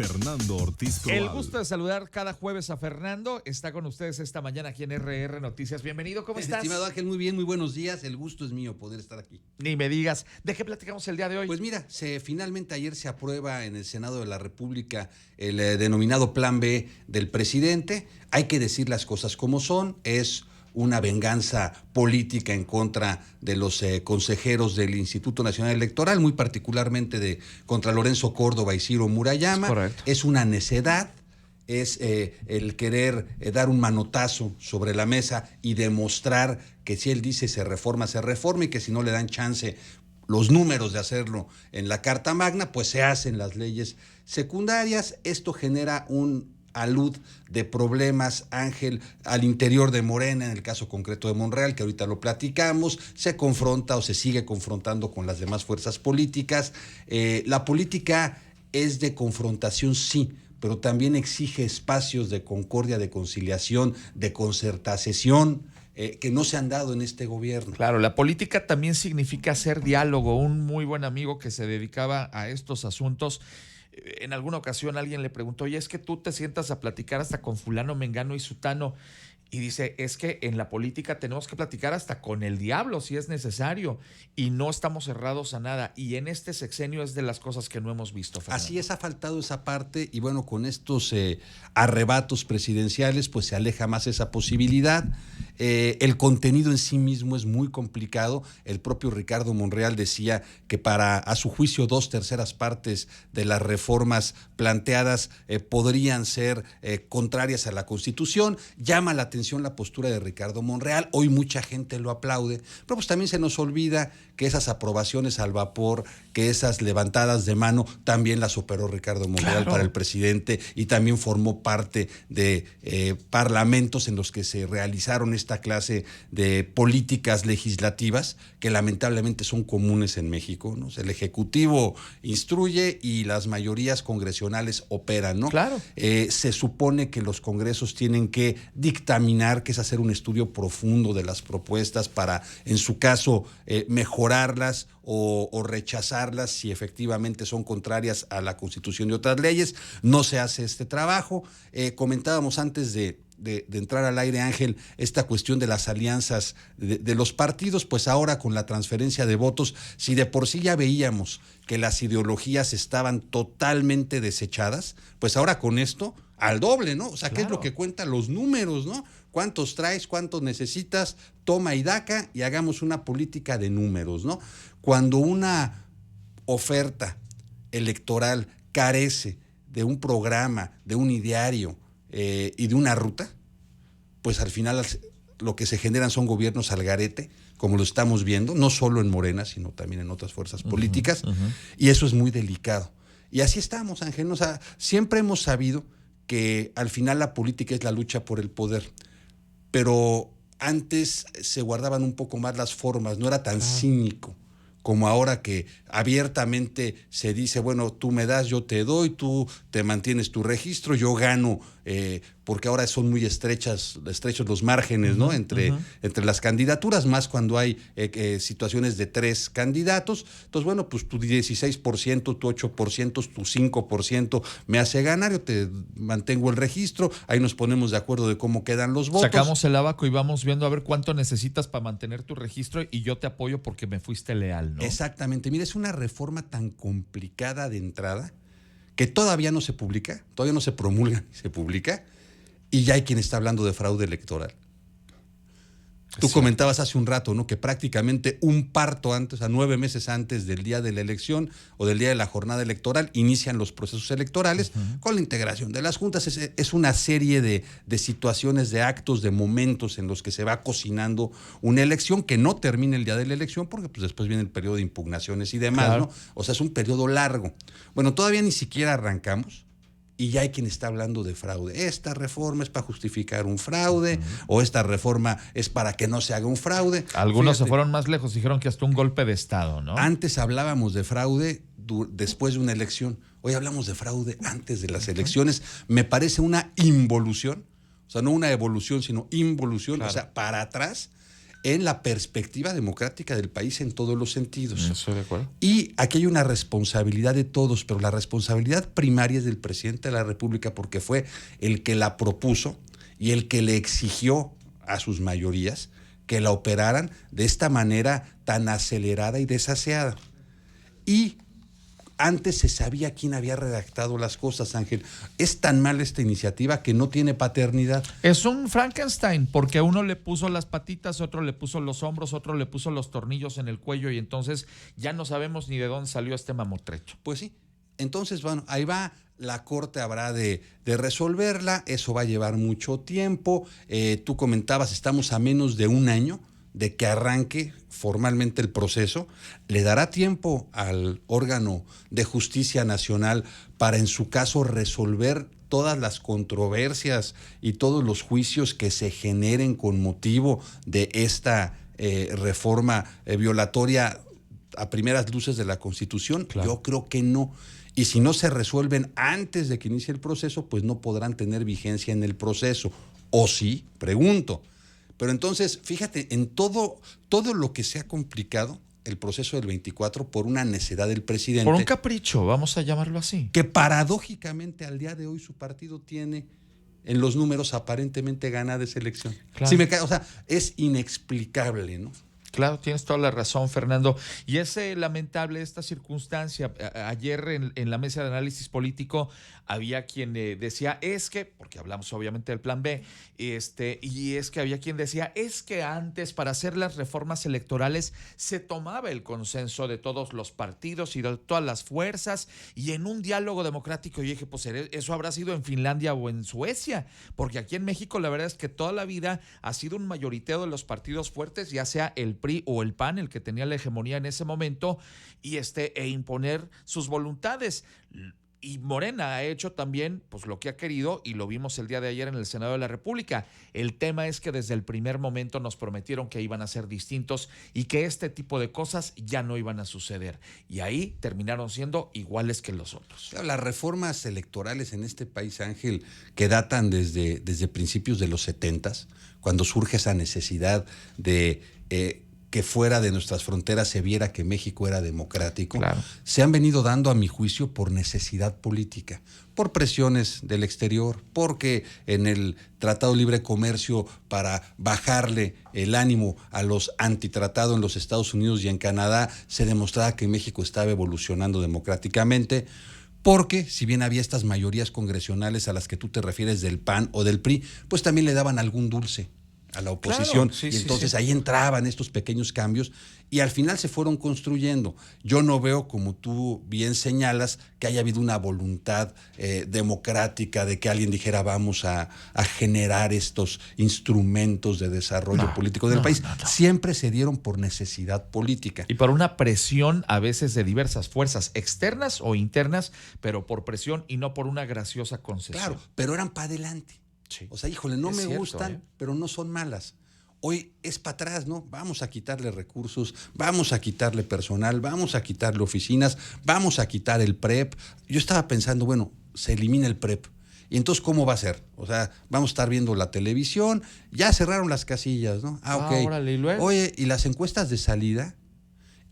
Fernando Ortiz Cobal. El gusto de saludar cada jueves a Fernando. Está con ustedes esta mañana aquí en RR Noticias. Bienvenido, ¿cómo estás? Estimado Ángel, muy bien, muy buenos días. El gusto es mío poder estar aquí. Ni me digas. ¿De qué platicamos el día de hoy? Pues mira, finalmente ayer se aprueba en el Senado de la República el denominado Plan B del presidente. Hay que decir las cosas como son. Es una venganza política en contra de los consejeros del Instituto Nacional Electoral, muy particularmente contra Lorenzo Córdoba y Ciro Murayama. Correcto. Es una necedad. Es el querer dar un manotazo sobre la mesa y demostrar que si él dice se reforma y que si no le dan chance los números de hacerlo en la Carta Magna, pues se hacen las leyes secundarias. Esto genera un alud de problemas, Ángel, al interior de Morena, en el caso concreto de Monreal, que ahorita lo platicamos, se confronta o se sigue confrontando con las demás fuerzas políticas. La política es de confrontación, sí, pero también exige espacios de concordia, de conciliación, de concertación, que no se han dado en este gobierno. Claro, la política también significa hacer diálogo. Un muy buen amigo que se dedicaba a estos asuntos, en alguna ocasión alguien le preguntó, oye, es que tú te sientas a platicar hasta con fulano, mengano y sutano. Y dice, es que en la política tenemos que platicar hasta con el diablo si es necesario y no estamos cerrados a nada. Y en este sexenio es de las cosas que no hemos visto, Fernando. Así es, ha faltado esa parte y bueno, con estos arrebatos presidenciales pues se aleja más esa posibilidad. El contenido en sí mismo es muy complicado. El propio Ricardo Monreal decía que a su juicio 2/3 partes de las reformas planteadas podrían ser contrarias a la Constitución. Llama la atención la postura de Ricardo Monreal. Hoy mucha gente lo aplaude, pero pues también se nos olvida que esas aprobaciones al vapor, que esas levantadas de mano, también las operó Ricardo Monreal, claro, para el presidente, y también formó parte de parlamentos en los que se realizaron esta clase de políticas legislativas que lamentablemente son comunes en México, ¿no? O sea, el Ejecutivo instruye y las mayorías congresionales operan, ¿no? Claro. Se supone que los congresos tienen que dictaminar, que es hacer un estudio profundo de las propuestas para, en su caso, mejorarlas o rechazarlas si efectivamente son contrarias a la Constitución y otras leyes. No se hace este trabajo. Comentábamos antes de entrar al aire, Ángel, esta cuestión de las alianzas de los partidos, pues ahora con la transferencia de votos, si de por sí ya veíamos que las ideologías estaban totalmente desechadas, pues ahora con esto al doble, ¿no? O sea, claro, ¿qué es lo que cuentan los números, no? ¿Cuántos traes? ¿Cuántos necesitas? Toma y daca y hagamos una política de números, ¿no? Cuando una oferta electoral carece de un programa, de un ideario y de una ruta, pues al final lo que se generan son gobiernos al garete, como lo estamos viendo, no solo en Morena, sino también en otras fuerzas políticas, y eso es muy delicado. Y así estamos, Ángel, o sea, siempre hemos sabido que al final la política es la lucha por el poder, pero antes se guardaban un poco más las formas, no era tan cínico como ahora que abiertamente se dice, bueno, tú me das, yo te doy, tú te mantienes tu registro, yo gano, porque ahora son muy estrechos los márgenes, ¿no? Entre las candidaturas, más cuando hay situaciones de 3 candidatos. Entonces, bueno, pues tu 16%, tu 8%, tu 5% me hace ganar, yo te mantengo el registro, ahí nos ponemos de acuerdo de cómo quedan los votos. Sacamos el abaco y vamos viendo a ver cuánto necesitas para mantener tu registro y yo te apoyo porque me fuiste leal, ¿no? Exactamente. Mira, es una reforma tan complicada de entrada que todavía no se publica, todavía no se promulga ni se publica, y ya hay quien está hablando de fraude electoral. Tú comentabas hace un rato, ¿no?, que prácticamente un parto antes, o sea, 9 meses antes del día de la elección o del día de la jornada electoral, inician los procesos electorales con la integración de las juntas. Es una serie de situaciones, de actos, de momentos en los que se va cocinando una elección que no termina el día de la elección, porque pues después viene el periodo de impugnaciones y demás, claro, ¿no? O sea, es un periodo largo. Bueno, todavía ni siquiera arrancamos y ya hay quien está hablando de fraude. Esta reforma es para justificar un fraude, o esta reforma es para que no se haga un fraude. Algunos se fueron más lejos, dijeron que hasta un golpe de Estado, ¿no? Antes hablábamos de fraude después de una elección, hoy hablamos de fraude antes de las elecciones. Me parece una involución, o sea, no una evolución, sino involución, claro, o sea, para atrás, en la perspectiva democrática del país en todos los sentidos. Estoy de acuerdo. Y aquí hay una responsabilidad de todos, pero la responsabilidad primaria es del presidente de la República porque fue el que la propuso y el que le exigió a sus mayorías que la operaran de esta manera tan acelerada y desaseada. Y antes se sabía quién había redactado las cosas, Ángel. Es tan mala esta iniciativa que no tiene paternidad. Es un Frankenstein, porque a uno le puso las patitas, otro le puso los hombros, otro le puso los tornillos en el cuello y entonces ya no sabemos ni de dónde salió este mamotrecho. Pues sí. Entonces, bueno, ahí va. La Corte habrá de resolverla. Eso va a llevar mucho tiempo. Tú comentabas, estamos a menos de un año de que arranque formalmente el proceso. Le dará tiempo al órgano de justicia nacional para, en su caso, resolver todas las controversias y todos los juicios que se generen con motivo de esta reforma violatoria a primeras luces de la Constitución. Claro. Yo creo que no. Y si no se resuelven antes de que inicie el proceso, pues no podrán tener vigencia en el proceso. ¿O sí? Pregunto. Pero entonces, fíjate, en todo lo que se ha complicado el proceso del 24 por una necedad del presidente. Por un capricho, vamos a llamarlo así. Que paradójicamente al día de hoy su partido tiene en los números aparentemente ganada esa elección. Claro. O sea, es inexplicable, ¿no? Claro, tienes toda la razón, Fernando. Y es lamentable esta circunstancia. Ayer en la mesa de análisis político había quien decía, es que, porque hablamos obviamente del plan B, y es que había quien decía, es que antes para hacer las reformas electorales se tomaba el consenso de todos los partidos y de todas las fuerzas y en un diálogo democrático. Y dije, pues eso habrá sido en Finlandia o en Suecia, porque aquí en México la verdad es que toda la vida ha sido un mayoriteo de los partidos fuertes, ya sea el PRI o el PAN, el que tenía la hegemonía en ese momento, y e imponer sus voluntades. Y Morena ha hecho también pues lo que ha querido y lo vimos el día de ayer en el Senado de la República. El tema es que desde el primer momento nos prometieron que iban a ser distintos y que este tipo de cosas ya no iban a suceder. Y ahí terminaron siendo iguales que los otros. Las reformas electorales en este país, Ángel, que datan desde principios de los 70s, cuando surge esa necesidad de que fuera de nuestras fronteras se viera que México era democrático, claro, se han venido dando, a mi juicio, por necesidad política, por presiones del exterior, porque en el Tratado de Libre Comercio, para bajarle el ánimo a los antitratados en los Estados Unidos y en Canadá, se demostraba que México estaba evolucionando democráticamente, porque si bien había estas mayorías congresionales a las que tú te refieres del PAN o del PRI, pues también le daban algún dulce a la oposición, claro, y entonces ahí entraban estos pequeños cambios y al final se fueron construyendo. Yo no veo, como tú bien señalas, que haya habido una voluntad democrática de que alguien dijera vamos a generar estos instrumentos de desarrollo político del país. No. Siempre se dieron por necesidad política. Y por una presión a veces de diversas fuerzas externas o internas, pero por presión y no por una graciosa concesión. Claro, pero eran para adelante. Sí. O sea, híjole, no me gustan, pero no son malas. Hoy es para atrás, ¿no? Vamos a quitarle recursos, vamos a quitarle personal, vamos a quitarle oficinas, vamos a quitar el PREP. Yo estaba pensando, bueno, se elimina el PREP. ¿Y entonces cómo va a ser? O sea, vamos a estar viendo la televisión, ya cerraron las casillas, ¿no? Ok. Órale, ¿y luego? Oye, ¿y las encuestas de salida?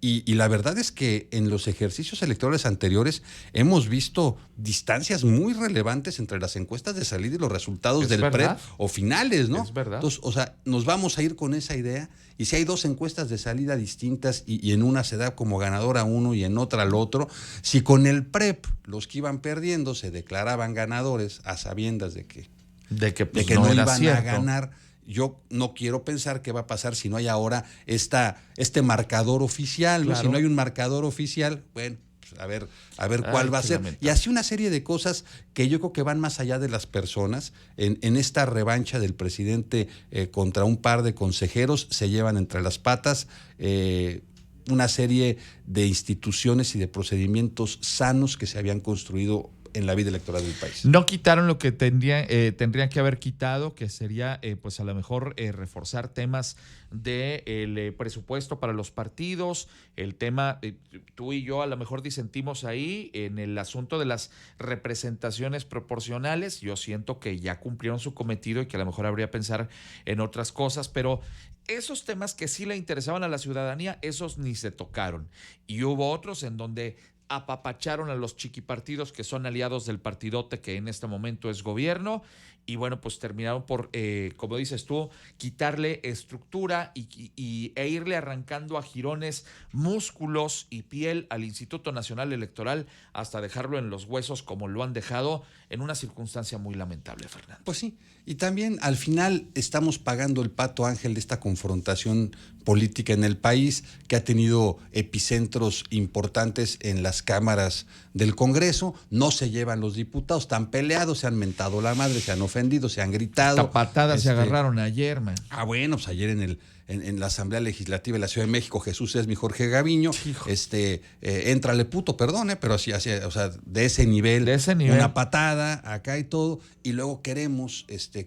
Y la verdad es que en los ejercicios electorales anteriores hemos visto distancias muy relevantes entre las encuestas de salida y los resultados del PREP o finales, ¿no? Es verdad. Entonces, o sea, nos vamos a ir con esa idea y si hay dos encuestas de salida distintas y en una se da como ganador a uno y en otra al otro, si con el PREP los que iban perdiendo se declaraban ganadores a sabiendas de que no iban a ganar. Yo no quiero pensar qué va a pasar si no hay ahora este marcador oficial, ¿no? Claro. Si no hay un marcador oficial, bueno, pues a ver cuál va a ser. Y así una serie de cosas que yo creo que van más allá de las personas. En esta revancha del presidente contra un par de consejeros, se llevan entre las patas una serie de instituciones y de procedimientos sanos que se habían construido en la vida electoral del país. No quitaron lo que tendrían que haber quitado, que sería pues a lo mejor reforzar temas del presupuesto para los partidos, el tema, tú y yo a lo mejor disentimos ahí en el asunto de las representaciones proporcionales. Yo siento que ya cumplieron su cometido y que a lo mejor habría que pensar en otras cosas, pero esos temas que sí le interesaban a la ciudadanía, esos ni se tocaron. Y hubo otros en donde apapacharon a los chiquipartidos que son aliados del partidote que en este momento es gobierno, y bueno, pues terminaron por, como dices tú, quitarle estructura e irle arrancando a jirones músculos y piel al Instituto Nacional Electoral hasta dejarlo en los huesos como lo han dejado en una circunstancia muy lamentable, Fernando. Pues sí, y también al final estamos pagando el pato, Ángel, de esta confrontación política en el país que ha tenido epicentros importantes en las cámaras del Congreso. No se llevan los diputados, están peleados, se han mentado la madre, se han ofendido, se han gritado. Hasta patadas se agarraron ayer, man. Bueno, pues ayer en la Asamblea Legislativa de la Ciudad de México, Jesús Esmi, Jorge Gaviño, éntrale puto, perdone, pero así, o sea, de ese nivel, una patada acá y todo, y luego queremos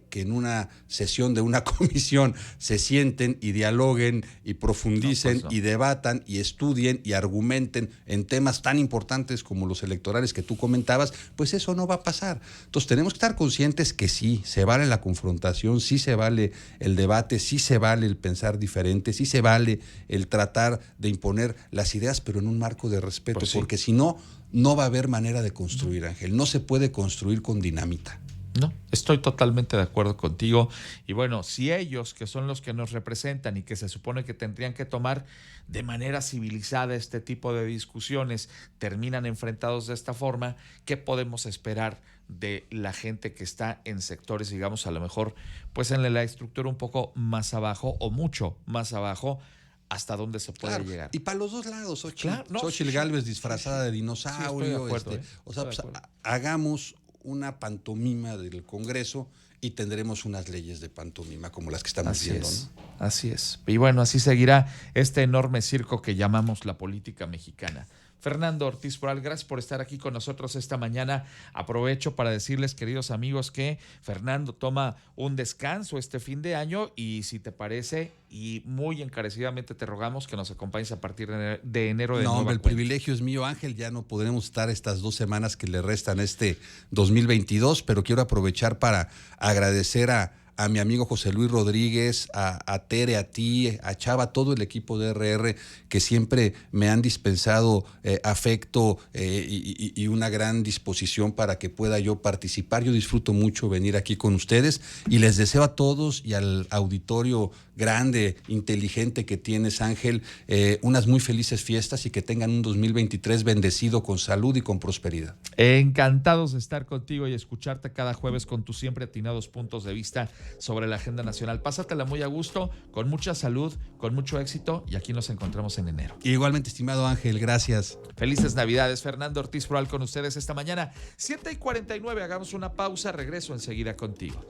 que en una sesión de una comisión se sienten y dialoguen y profundicen y debatan y estudien y argumenten en temas tan importantes como los electorales que tú comentabas. Pues eso no va a pasar. Entonces tenemos que estar conscientes que sí, se vale la confrontación, sí se vale el debate, sí se vale el pensar diferente, sí se vale el tratar de imponer las ideas, pero en un marco de respeto, pues sí, porque si no, no va a haber manera de construir, Ángel. No se puede construir con dinamita. No, estoy totalmente de acuerdo contigo. Y bueno, si ellos, que son los que nos representan y que se supone que tendrían que tomar de manera civilizada este tipo de discusiones, terminan enfrentados de esta forma, ¿qué podemos esperar de la gente que está en sectores, digamos, a lo mejor, pues en la estructura un poco más abajo o mucho más abajo? ¿Hasta dónde se puede llegar? Y para los dos lados, Xochitl Gálvez disfrazada de dinosaurio. Pues hagamos una pantomima del Congreso y tendremos unas leyes de pantomima como las que estamos viendo, ¿no? Así es. Y bueno, así seguirá este enorme circo que llamamos la política mexicana. Fernando Ortiz Proal, gracias por estar aquí con nosotros esta mañana. Aprovecho para decirles, queridos amigos, que Fernando toma un descanso este fin de año y si te parece, y muy encarecidamente te rogamos que nos acompañes a partir de enero de nueva cuenta. El privilegio es mío, Ángel. Ya no podremos estar estas 2 semanas que le restan este 2022, pero quiero aprovechar para agradecer a mi amigo José Luis Rodríguez, a Tere, a ti, a Chava, a todo el equipo de RR que siempre me han dispensado afecto y una gran disposición para que pueda yo participar. Yo disfruto mucho venir aquí con ustedes y les deseo a todos y al auditorio grande, inteligente que tienes, Ángel, unas muy felices fiestas y que tengan un 2023 bendecido con salud y con prosperidad. Encantados de estar contigo y escucharte cada jueves con tus siempre atinados puntos de vista sobre la agenda nacional. Pásatela muy a gusto, con mucha salud, con mucho éxito y aquí nos encontramos en enero. Igualmente, estimado Ángel, gracias. Felices Navidades. Fernando Ortiz Proal con ustedes esta mañana. 7:49, hagamos una pausa, regreso enseguida contigo.